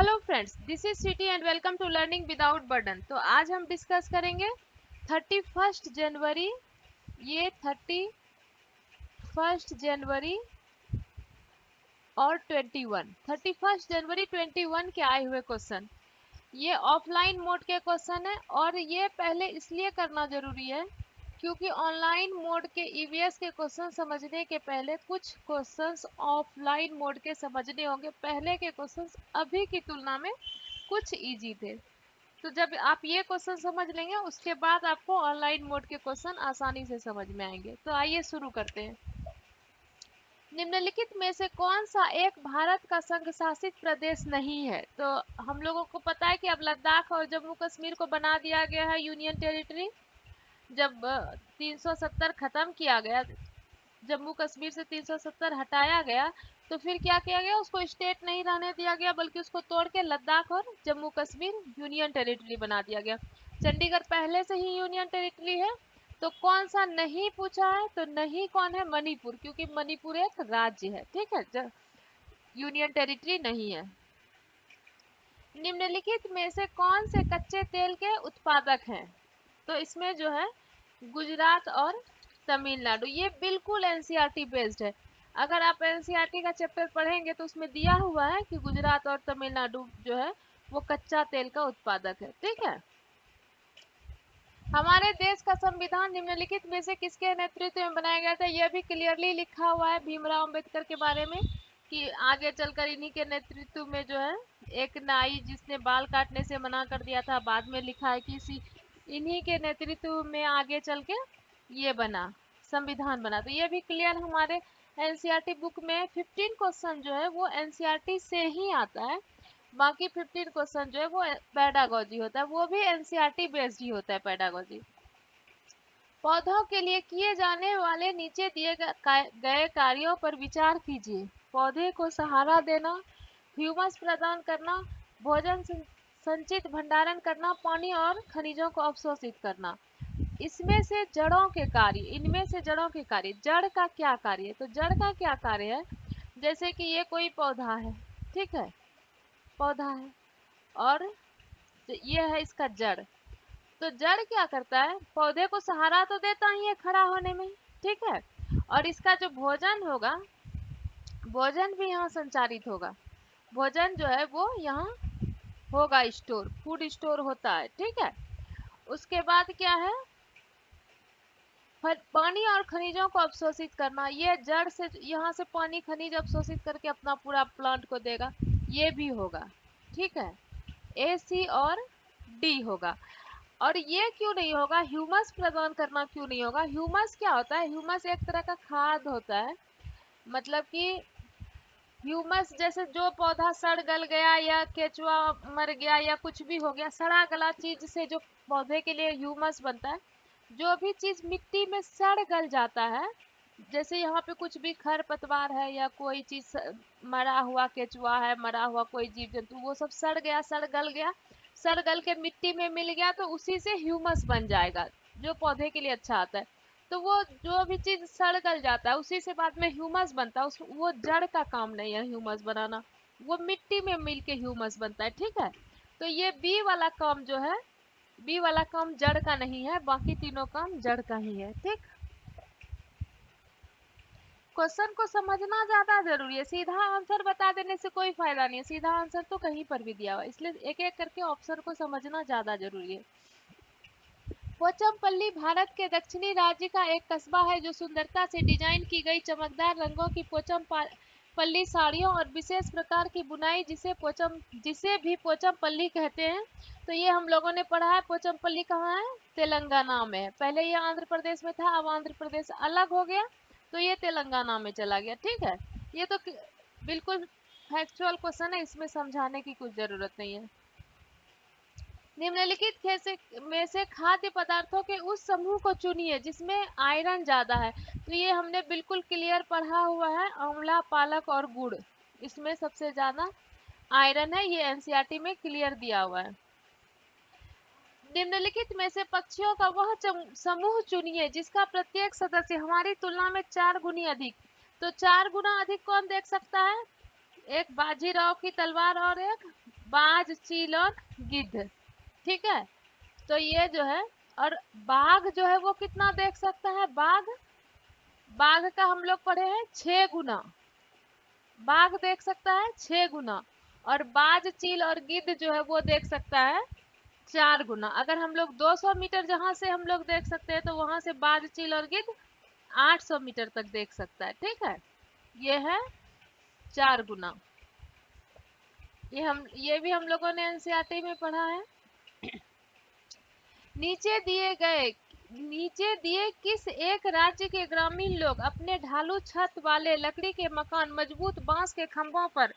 Hello friends, this is Sweety and welcome to learning without burden. तो आज हम discuss करेंगे 31 जनवरी। ये 31 जनवरी और 31 जनवरी 21 के आए हुए क्वेश्चन। ये ऑफलाइन मोड के क्वेश्चन है और ये पहले इसलिए करना जरूरी है क्योंकि ऑनलाइन मोड के ईवीएस के क्वेश्चन समझने के पहले कुछ क्वेश्चंस ऑफलाइन मोड के समझने होंगे। पहले के क्वेश्चंस अभी की तुलना में कुछ इजी थे, तो जब आप ये क्वेश्चन समझ लेंगे उसके बाद आपको ऑनलाइन मोड के क्वेश्चन आसानी से समझ में आएंगे। तो आइए शुरू करते हैं। निम्नलिखित में से कौन सा एक भारत का संघ शासित प्रदेश नहीं है? तो हम लोगों को पता है कि अब लद्दाख और जम्मू कश्मीर को बना दिया गया है यूनियन टेरिटरी। जब 370 खत्म किया गया, जम्मू कश्मीर से 370 हटाया गया, तो फिर क्या किया गया? उसको स्टेट नहीं रहने दिया गया बल्कि उसको तोड़ के लद्दाख और जम्मू कश्मीर यूनियन टेरिटरी बना दिया गया। चंडीगढ़ पहले से ही यूनियन टेरिटरी है। तो कौन सा नहीं पूछा है? तो नहीं कौन है? मणिपुर, क्योंकि मणिपुर एक राज्य है। ठीक है, यूनियन टेरिटरी नहीं है। निम्नलिखित में से कौन से कच्चे तेल के उत्पादक हैं? तो इसमें जो है गुजरात और तमिलनाडु। ये बिल्कुल एनसीईआरटी बेस्ड है। अगर आप एनसीईआरटी का चैप्टर पढ़ेंगे तो उसमें दिया हुआ है कि गुजरात और तमिलनाडु जो है वो कच्चा तेल का उत्पादक है। ठीक है। हमारे देश का संविधान निम्नलिखित में से किसके नेतृत्व में बनाया गया था? यह भी क्लियरली लिखा हुआ है भीमराव अंबेडकर के बारे में कि आगे चलकर इन्हीं के नेतृत्व में जो है एक नाई जिसने बाल काटने से मना कर दिया था, बाद में लिखा है कि इन्हीं के नेतृत्व में आगे चल के ये बना, संविधान बना। तो ये भी क्लियर हमारे एनसीईआरटी बुक में 15 क्वेश्चन जो है वो एनसीईआरटी से ही आता है। बाकी 15 क्वेश्चन जो है वो पेडागोजी होता है, वो भी एनसीईआरटी बेस्ड ही होता है पेडागोजी। पौधों के लिए किए जाने वाले नीचे दिए गए कार्यों पर विचार कीजिए। पौधे को सहारा देना, ह्यूमस प्रदान करना, भोजन संचित भंडारण करना, पानी और खनिजों को अवशोषित करना। इसमें से जड़ों के कार्य, इनमें से जड़ों के कार्य, जड़ का क्या कार्य है? तो जड़ का क्या कार्य है? जैसे कि ये कोई पौधा है, ठीक है, पौधा है और ये है इसका जड़। तो जड़ क्या करता है? पौधे को सहारा तो देता ही है खड़ा होने में, ठीक है, और इसका जो भोजन होगा, भोजन भी यहाँ संचारित होगा। भोजन जो है वो यहाँ होगा स्टोर, फूड स्टोर होता है। ठीक है। उसके बाद क्या है? पानी और खनिजों को अवशोषित करना। ये जड़ से यहाँ से पानी खनिज अवशोषित करके अपना पूरा प्लांट को देगा, ये भी होगा। ठीक है, ए सी और डी होगा। और ये क्यों नहीं होगा? ह्यूमस प्रदान करना क्यों नहीं होगा? ह्यूमस क्या होता है? ह्यूमस एक तरह का खाद होता है। मतलब कि ह्यूमस जैसे जो पौधा सड़ गल गया या केचुआ मर गया या कुछ भी हो गया, सड़ा गला चीज से जो पौधे के लिए ह्यूमस बनता है, जो भी चीज मिट्टी में सड़ गल जाता है, जैसे यहाँ पे कुछ भी खर पतवार है या कोई चीज मरा हुआ केचुआ है, मरा हुआ कोई जीव जंतु, वो सब सड़ गया, सड़ गल गया, सड़ गल के मिट्टी में मिल गया, तो उसी से ह्यूमस बन जाएगा जो पौधे के लिए अच्छा आता है। तो वो जो भी चीज सड़ गल जाता है उसी से बाद में ह्यूमस बनता है। वो जड़ का काम नहीं है ह्यूमस बनाना, वो मिट्टी में मिल के ह्यूमस बनता है। ठीक है। तो ये बी वाला काम जो है, बी वाला काम जड़ का नहीं है, बाकी तीनों काम जड़ का ही है। ठीक। क्वेश्चन को समझना ज्यादा जरूरी है, सीधा आंसर बता देने से कोई फायदा नहीं है। सीधा आंसर तो कहीं पर भी दिया हुआ है, इसलिए एक एक करके ऑप्शन को समझना ज्यादा जरूरी है। पोचमपल्ली भारत के दक्षिणी राज्य का एक कस्बा है जो सुंदरता से डिजाइन की गई चमकदार रंगों की पोचमपल्ली साड़ियों और विशेष प्रकार की बुनाई जिसे भी पोचमपल्ली कहते हैं। तो ये हम लोगों ने पढ़ा है। पोचमपल्ली कहाँ है? तेलंगाना में है। पहले ये आंध्र प्रदेश में था, अब आंध्र प्रदेश अलग हो गया तो ये तेलंगाना में चला गया। ठीक है, ये तो बिल्कुल फैक्चुअल क्वेश्चन है, इसमें समझाने की कुछ जरूरत नहीं है। निम्नलिखित में से खाद्य पदार्थों के उस समूह को चुनिए जिसमें आयरन ज्यादा है। तो ये हमने बिल्कुल क्लियर पढ़ा हुआ है, आंवला, पालक और गुड़, इसमें सबसे ज्यादा आयरन है, ये एनसीईआरटी में क्लियर दिया हुआ है। निम्नलिखित में से पक्षियों का वह समूह चुनिए जिसका प्रत्येक सदस्य हमारी तुलना में 4 गुनी अधिक। तो 4 गुना अधिक कौन देख सकता है? एक बाजीराव की तलवार और एक बाज, चील और गिद्ध। ठीक है, तो ये जो है, और बाघ जो है वो कितना देख सकता है? बाघ, बाघ का हम लोग पढ़े हैं 6 गुना, बाघ देख सकता है 6 गुना, और बाज, चील और गिद्ध जो है वो देख सकता है 4 गुना। अगर हम लोग 200 मीटर जहां से हम लोग देख सकते हैं, तो वहां से बाज, चील और गिद्ध 800 मीटर तक देख सकता है। ठीक है, ये है 4 गुना। ये भी हम लोगों ने एनसीईआरटी में पढ़ा है। नीचे दिए गए नीचे दिए किस एक राज्य के ग्रामीण लोग अपने ढालू छत वाले लकड़ी के मकान मजबूत बांस के खंभों पर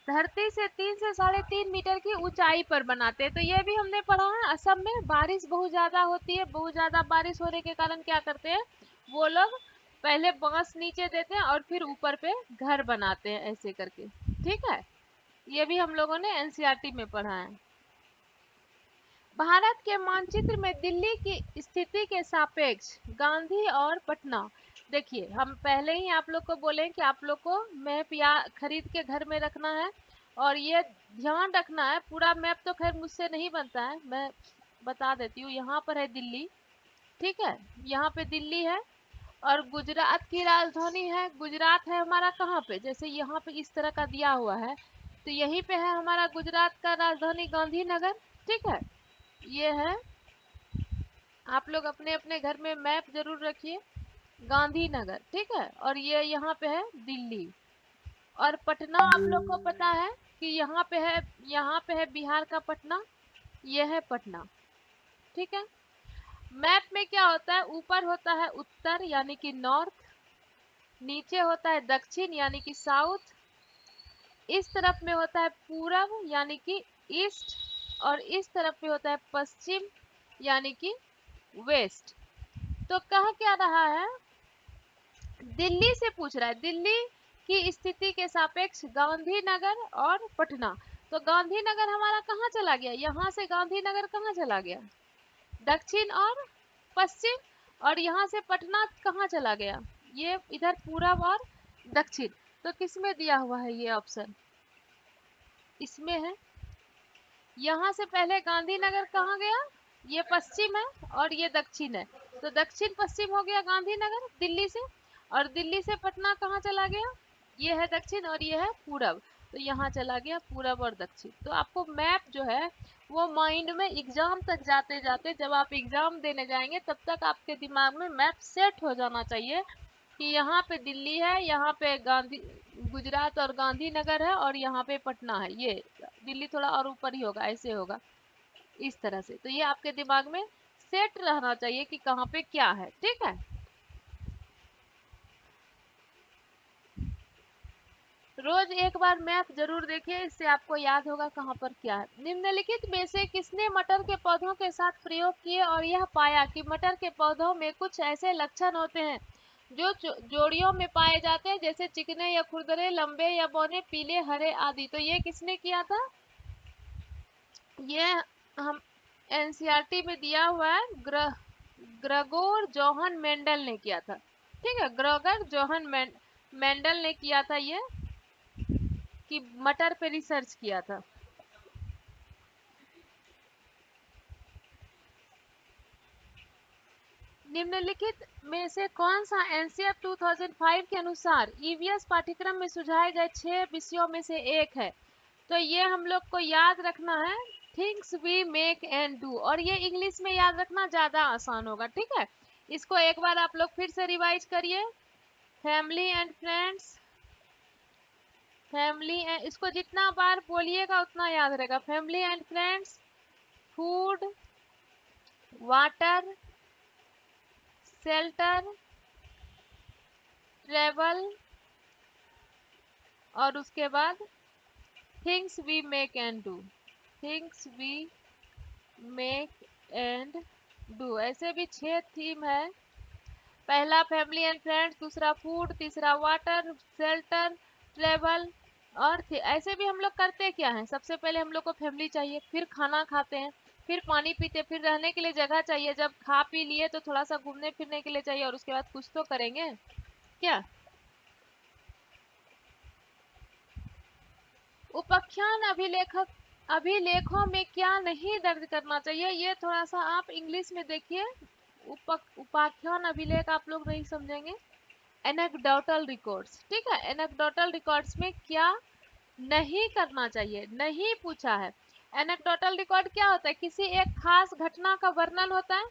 धरती से 3 से 3.5 मीटर की ऊंचाई पर बनाते हैं? तो ये भी हमने पढ़ा है। असम में बारिश बहुत ज्यादा होती है, बहुत ज्यादा बारिश होने के कारण क्या करते हैं वो लोग? पहले बांस नीचे देते हैं और फिर ऊपर पे घर बनाते हैं ऐसे करके। ठीक है, ये भी हम लोगों ने एनसीईआरटी में पढ़ा है। भारत के मानचित्र में दिल्ली की स्थिति के सापेक्ष गांधी और पटना। देखिए, हम पहले ही आप लोग को बोले कि आप लोग को मैप या खरीद के घर में रखना है, और ये ध्यान रखना है। पूरा मैप तो खैर मुझसे नहीं बनता है, मैं बता देती हूँ। यहाँ पर है दिल्ली, ठीक है, यहाँ पे दिल्ली है, और गुजरात की राजधानी है। गुजरात है हमारा कहाँ पे? जैसे यहाँ पे इस तरह का दिया हुआ है, तो यहीं पे है हमारा गुजरात का राजधानी गांधीनगर। ठीक है, ये है। आप लोग अपने अपने घर में मैप जरूर रखिए, गांधीनगर। ठीक है, और ये यहाँ पे है दिल्ली। और पटना आप लोग को पता है कि यहाँ पे है, यहाँ पे है बिहार का पटना, ये है पटना। ठीक है, मैप में क्या होता है? ऊपर होता है उत्तर यानी कि नॉर्थ, नीचे होता है दक्षिण यानी कि साउथ, इस तरफ में होता है पूरब यानी कि ईस्ट, और इस तरफ में होता है पश्चिम यानी कि वेस्ट। तो कह क्या रहा है? दिल्ली से पूछ रहा है, दिल्ली की स्थिति के सापेक्ष गांधीनगर और पटना। तो गांधीनगर हमारा कहाँ चला गया? यहाँ से गांधीनगर कहाँ चला गया? दक्षिण और पश्चिम। और यहाँ से पटना कहाँ चला गया? ये इधर पूरब और दक्षिण। तो किसमें दिया हुआ है ये ऑप्शन? इसमें है। यहाँ से पहले गांधीनगर कहाँ गया? ये पश्चिम है और ये दक्षिण है, तो दक्षिण पश्चिम हो गया गांधीनगर दिल्ली से। और दिल्ली से पटना कहाँ चला गया? ये है दक्षिण और ये है पूरब, तो यहाँ चला गया पूरब और दक्षिण। तो आपको मैप जो है वो माइंड में एग्जाम तक जाते जाते, जब आप एग्जाम देने जाएंगे तब तक आपके दिमाग में मैप सेट हो जाना चाहिए कि यहाँ पे दिल्ली है, यहाँ पे गांधी गुजरात और गांधीनगर है, और यहाँ पे पटना है। ये दिल्ली थोड़ा और ऊपर ही होगा, ऐसे होगा इस तरह से। तो ये आपके दिमाग में सेट रहना चाहिए कि कहाँ पे क्या है। ठीक है, रोज एक बार मैप जरूर देखिए, इससे आपको याद होगा कहाँ पर क्या है। निम्नलिखित में से किसने मटर के पौधों के साथ प्रयोग किए और यह पाया कि मटर के पौधों में कुछ ऐसे लक्षण होते हैं जो जोड़ियों में पाए जाते हैं, जैसे चिकने या खुरदरे, लंबे या बौने, पीले, हरे आदि। तो ये किसने किया था? ये हम एनसीईआरटी में दिया हुआ है, ग्रेगोर जोहन मेंडल ने किया था। ठीक है, ग्रेगर जोहन मेंडल ने किया था ये, कि मटर पे रिसर्च किया था। निम्नलिखित में से कौन सा एनसीईआरटी 2005 के अनुसार ईवीएस पाठ्यक्रम में सुझाए गए 6 विषयों में से एक है? तो ये हम लोग को याद रखना है, things we make and do, और ये इंग्लिश में याद रखना ज्यादा आसान होगा। ठीक है, इसको एक बार आप लोग फिर से रिवाइज करिए। Family and friends, family and, इसको जितना बार बोलिएगा उतना याद रहेगा। Family and friends, food, water, shelter, travel, और उसके बाद things we make and do, things we make and do. ऐसे भी 6 थीम है। पहला फैमिली एंड फ्रेंड्स, दूसरा फूड, तीसरा वाटर, शेल्टर, ट्रेवल, और ऐसे भी हम लोग करते क्या है? सबसे पहले हम लोग को फैमिली चाहिए, फिर खाना खाते हैं, फिर पानी पीते, फिर रहने के लिए जगह चाहिए, जब खा पी लिए तो थोड़ा सा घूमने फिरने के लिए चाहिए, और उसके बाद कुछ तो करेंगे क्या? उपाख्यान अभिलेखक अभिलेखों में क्या नहीं दर्ज करना चाहिए, ये थोड़ा सा आप इंग्लिश में देखिए। उपाख्यान अभिलेख आप लोग नहीं समझेंगे। एनेक्डोटल रिकॉर्ड्स, ठीक है, एनेक्डोटल रिकॉर्ड्स में क्या नहीं करना चाहिए, नहीं पूछा है। एनेक्डोटल रिकॉर्ड क्या होता है? किसी एक खास घटना का वर्णन होता है,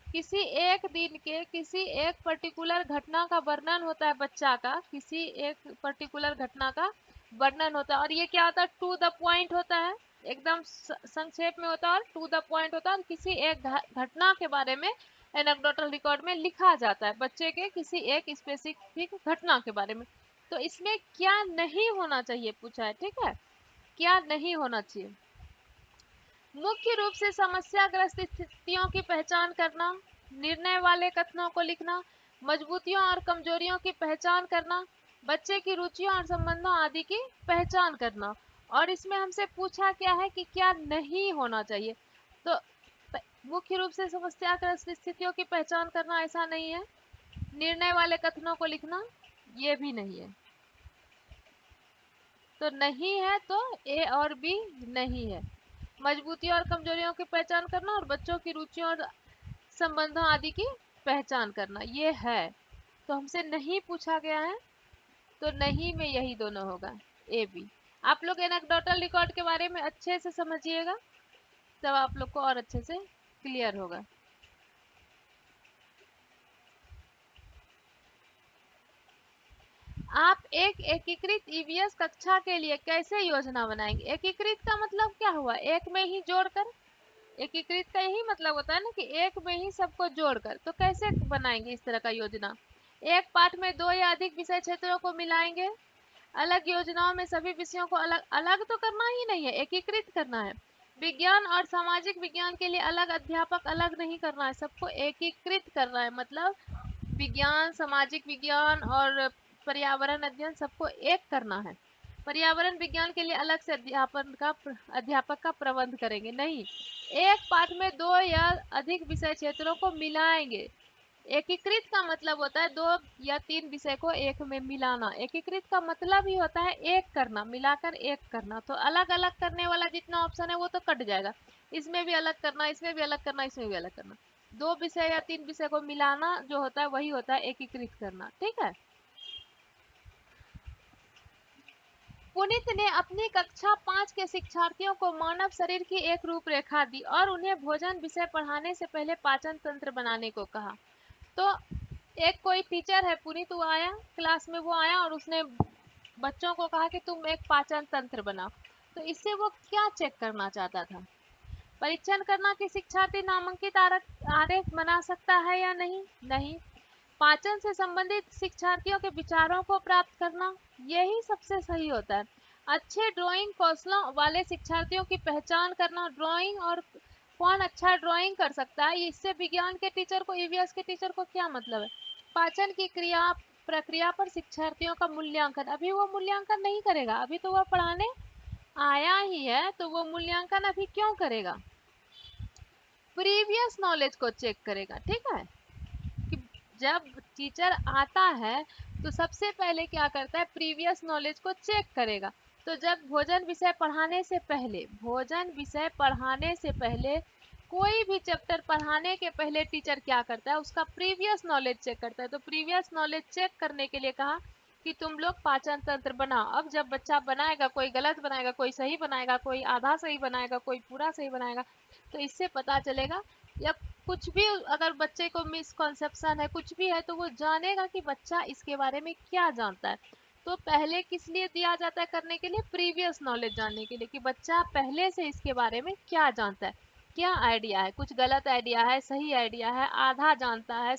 किसी एक दिन के किसी एक पर्टिकुलर घटना का वर्णन होता है, बच्चा का किसी एक पर्टिकुलर घटना का वर्णन होता है। और ये क्या होता है? टू द पॉइंट होता है, एकदम संक्षेप में होता है और टू द पॉइंट होता है। और किसी एक घटना के बारे में एनेक्डोटल रिकॉर्ड में लिखा जाता है, बच्चे के किसी एक स्पेसिफिक घटना के बारे में। तो इसमें क्या नहीं होना चाहिए पूछा है, ठीक है, क्या नहीं होना चाहिए। मुख्य रूप से समस्याग्रस्त स्थितियों की पहचान करना, निर्णय वाले कथनों को लिखना, मजबूतियों और कमजोरियों की पहचान करना, बच्चे की रुचियों और संबंधों आदि की पहचान करना। और इसमें हमसे पूछा क्या है कि क्या नहीं होना चाहिए। तो मुख्य रूप से समस्याग्रस्त स्थितियों की पहचान करना ऐसा नहीं है, निर्णय वाले कथनों को लिखना ये भी नहीं है। तो नहीं है, तो ए और बी नहीं है। मजबूतियों और कमजोरियों की पहचान करना और बच्चों की रुचियों और संबंधों आदि की पहचान करना ये है। तो हमसे नहीं पूछा गया है, तो नहीं में यही दोनों होगा, ए बी। आप लोग एनेक्डोटल रिकॉर्ड के बारे में अच्छे से समझिएगा, तब आप लोग को और अच्छे से क्लियर होगा। आप एक एकीकृत ईवीएस कक्षा के लिए कैसे योजना बनाएंगे? एकीकृत का मतलब क्या हुआ? एक में ही जोड़कर। एकीकृत का यही मतलब होता है ना कि एक में ही सबको जोड़कर। तो कैसे बनाएंगे इस तरह का योजना? एक पाठ में दो या अधिक विषय क्षेत्रों को मिलाएंगे। अलग योजनाओं में सभी विषयों को अलग अलग तो करना ही नहीं है, एकीकृत करना है। विज्ञान और सामाजिक विज्ञान के लिए अलग अध्यापक अलग नहीं करना है, सबको एकीकृत करना है। मतलब विज्ञान, सामाजिक विज्ञान और पर्यावरण अध्ययन सबको एक करना है। पर्यावरण विज्ञान के लिए अलग से अध्यापक का प्रबंध करेंगे नहीं। एक पाठ में दो या अधिक विषय क्षेत्रों को मिलाएंगे। एकीकृत का मतलब होता है दो या तीन विषय को एक में मिलाना। एकीकृत का मतलब ही होता है एक करना, मिलाकर एक करना। तो अलग अलग करने वाला जितना ऑप्शन है वो तो कट जाएगा। इसमें भी अलग करना, इसमें भी अलग करना, इसमें भी अलग करना। दो विषय या तीन विषय को मिलाना जो होता है वही होता है एकीकृत करना, ठीक है। पुनीत ने अपनी कक्षा 5 के शिक्षार्थियों को मानव शरीर की एक रूपरेखा दी और उन्हें भोजन विषय पढ़ाने से पहले पाचन तंत्र बनाने को कहा। तो एक कोई टीचर है पुनीत, वो आया क्लास में, वो आया और उसने बच्चों को कहा कि तुम एक पाचन तंत्र बनाओ। तो इससे वो क्या चेक करना चाहता था? परीक्षण करना कि शिक्षार्थी नामांकित आरेख बना सकता है या नहीं। नहीं। पाचन से संबंधित शिक्षार्थियों के विचारों को प्राप्त करना, यही सबसे सही होता है। अच्छे ड्राइंग कौशलों वाले शिक्षार्थियों की पहचान करना। ड्राइंग और कौन अच्छा ड्राइंग कर सकता है, इससे विज्ञान के टीचर को, ईवीएस के टीचर को क्या मतलब है? पाचन की क्रिया प्रक्रिया पर शिक्षार्थियों का मूल्यांकन। अभी वो मूल्यांकन नहीं करेगा, अभी तो वह पढ़ाने आया ही है, तो वो मूल्यांकन अभी क्यों करेगा? प्रीवियस नॉलेज को चेक करेगा, ठीक है। कि जब टीचर आता है तो सबसे पहले क्या करता है? प्रीवियस नॉलेज को चेक करेगा। तो जब भोजन विषय पढ़ाने से पहले, भोजन विषय पढ़ाने से पहले, कोई भी चैप्टर पढ़ाने के पहले टीचर क्या करता है? उसका प्रीवियस नॉलेज चेक करता है। तो प्रीवियस नॉलेज चेक करने के लिए कहा कि तुम लोग पाचन तंत्र बनाओ। अब जब बच्चा बनाएगा, कोई गलत बनाएगा, कोई सही बनाएगा, कोई आधा सही बनाएगा, कोई पूरा सही बनाएगा, तो इससे पता चलेगा। या कुछ भी अगर बच्चे को मिसकॉन्सेप्शन है, कुछ भी है, तो वो जानेगा कि बच्चा इसके बारे में क्या जानता है। तो पहले किस लिए दिया जाता है करने के लिए? प्रीवियस नॉलेज जानने के लिए, कि बच्चा पहले से इसके बारे में क्या जानता है, क्या आइडिया है, कुछ गलत आइडिया है, सही आइडिया है, आधा जानता है,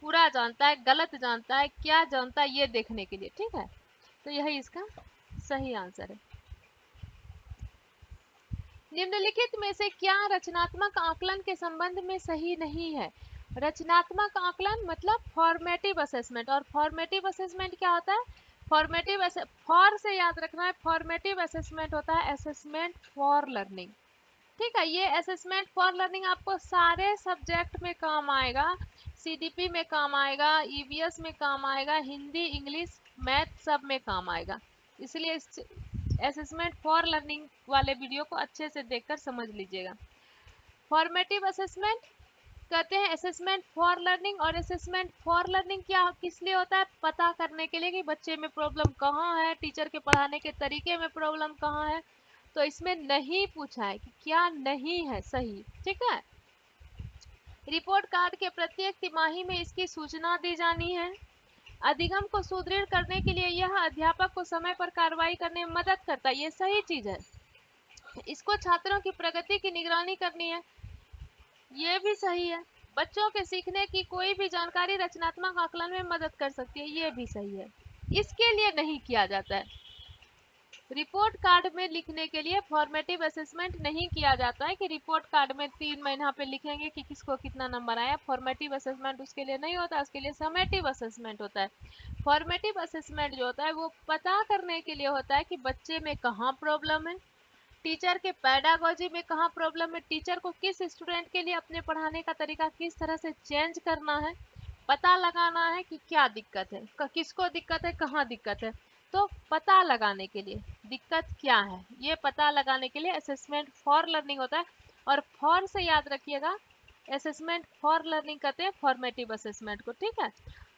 पूरा जानता है, गलत जानता है, क्या जानता है, ये देखने के लिए, ठीक है। तो यही इसका सही आंसर है। निम्नलिखित में से क्या रचनात्मक आकलन के संबंध में सही नहीं है? रचनात्मक आकलन मतलब फॉर्मेटिव असेसमेंट। और फॉर्मेटिव असेसमेंट क्या होता है? फॉर्मेटिव फॉर से याद रखना है। फॉर्मेटिव असेसमेंट होता है असेसमेंट फॉर लर्निंग, ठीक है। ये असेसमेंट फॉर लर्निंग आपको सारे सब्जेक्ट में काम आएगा। सीडीपी में काम आएगा, ईवीएस में काम आएगा, हिंदी, इंग्लिश, मैथ सब में काम आएगा। इसलिए असेसमेंट फॉर लर्निंग वाले वीडियो को अच्छे से देखकर समझ लीजिएगा। फॉर्मेटिव असेसमेंट कहते हैं असेसमेंट फॉर लर्निंग, और असेसमेंट फॉर लर्निंग क्या किस लिए होता है? पता करने के लिए कि बच्चे में प्रॉब्लम कहाँ है, टीचर के पढ़ाने के तरीके में प्रॉब्लम कहाँ है। तो इसमें नहीं पूछा है कि क्या नहीं है सही, ठीक है। रिपोर्ट कार्ड के प्रत्येक तिमाही में इसकी सूचना दी जानी है। अधिगम को सुदृढ़ करने के लिए यह अध्यापक को समय पर कार्रवाई करने में मदद करता है, ये सही चीज है। इसको छात्रों की प्रगति की निगरानी करनी है, ये भी सही है। बच्चों के सीखने की कोई भी जानकारी रचनात्मक आकलन में मदद कर सकती है, ये भी सही है। इसके लिए नहीं किया जाता है। रिपोर्ट कार्ड में लिखने के लिए फॉर्मेटिव असेसमेंट नहीं किया जाता है कि रिपोर्ट कार्ड में 3 महीना पे लिखेंगे कि किसको कितना नंबर आया। फॉर्मेटिव असेसमेंट उसके लिए नहीं होता, उसके लिए समेटिव असेसमेंट होता है। फॉर्मेटिव असेसमेंट जो होता है वो पता करने के लिए होता है कि बच्चे में कहाँ प्रॉब्लम है, टीचर के पैडागोजी में कहाँ प्रॉब्लम है, टीचर को किस स्टूडेंट के लिए अपने पढ़ाने का तरीका किस तरह से चेंज करना है, पता लगाना है कि क्या दिक्कत है, किसको दिक्कत है, कहाँ दिक्कत है। तो पता लगाने के लिए दिक्कत क्या है, ये पता लगाने के लिए असेसमेंट फॉर लर्निंग होता है। और फॉर से याद रखिएगा, असेसमेंट फॉर लर्निंग कहते हैं फॉर्मेटिव असेसमेंट को, ठीक है।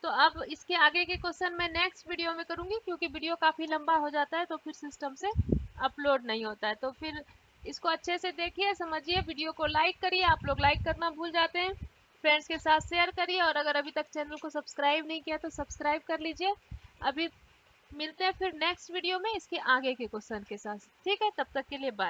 तो अब इसके आगे के क्वेश्चन मैं नेक्स्ट वीडियो में करूंगी, क्योंकि वीडियो काफ़ी लंबा हो जाता है तो फिर सिस्टम से अपलोड नहीं होता है। तो फिर इसको अच्छे से देखिए, समझिए, वीडियो को लाइक करिए, आप लोग लाइक करना भूल जाते हैं। फ्रेंड्स के साथ शेयर करिए, और अगर अभी तक चैनल को सब्सक्राइब नहीं किया तो सब्सक्राइब कर लीजिए। अभी मिलते हैं फिर नेक्स्ट वीडियो में इसके आगे के क्वेश्चन के साथ, ठीक है। तब तक के लिए बाय।